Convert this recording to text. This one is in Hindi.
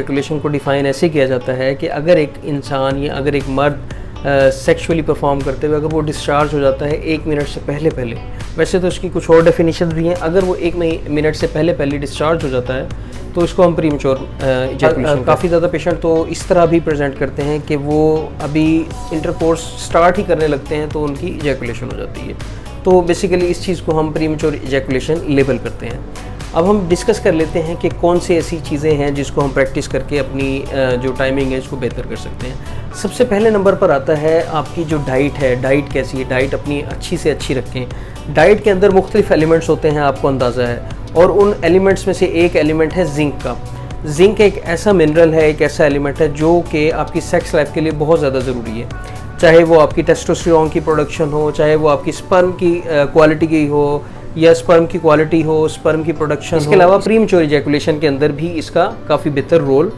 एजुकेशन को डिफ़ाइन ऐसे किया जाता है कि अगर एक इंसान या अगर एक मर्द सेक्सुअली परफॉर्म करते हुए अगर वो डिस्चार्ज हो जाता है 1 मिनट से पहले पहले, वैसे तो इसकी कुछ और डेफिनेशन भी हैं, अगर वो 1 मिनट से पहले पहले डिस्चार्ज हो जाता है तो इसको हम प्रीमेच्योर इजैकुलेशन। काफ़ी ज़्यादा पेशेंट तो इस तरह भी प्रेजेंट करते हैं कि वो अभी इंटरकोर्स स्टार्ट ही करने लगते हैं तो उनकी इजैकुलेशन हो जाती है। तो बेसिकली इस चीज़ को हम प्रीमेच्योर इजैकुलेशन लेबल करते हैं। अब हम डिस्कस कर लेते हैं कि कौन सी ऐसी चीज़ें हैं जिसको हम प्रैक्टिस करके अपनी जो टाइमिंग है इसको बेहतर कर सकते हैं। सबसे पहले नंबर पर आता है आपकी जो डाइट है। डाइट कैसी है? डाइट अपनी अच्छी से अच्छी रखें। डाइट के अंदर मुख्तलिफ एलिमेंट्स होते हैं, आपको अंदाज़ा है, और उन एलिमेंट्स में से एक एलिमेंट है जिंक का। जिंक एक ऐसा मिनरल है, एक ऐसा एलिमेंट है जो कि आपकी सेक्स लाइफ के लिए बहुत ज़्यादा ज़रूरी है। चाहे वो आपकी टेस्टोस्टेरोन की प्रोडक्शन हो, चाहे वो आपकी स्पर्म की क्वालिटी की हो, या स्पर्म की क्वालिटी हो, स्पर्म की प्रोडक्शन। इसके अलावा प्रीमेच्योर इजैकुलेशन के अंदर भी इसका काफ़ी बेहतर रोल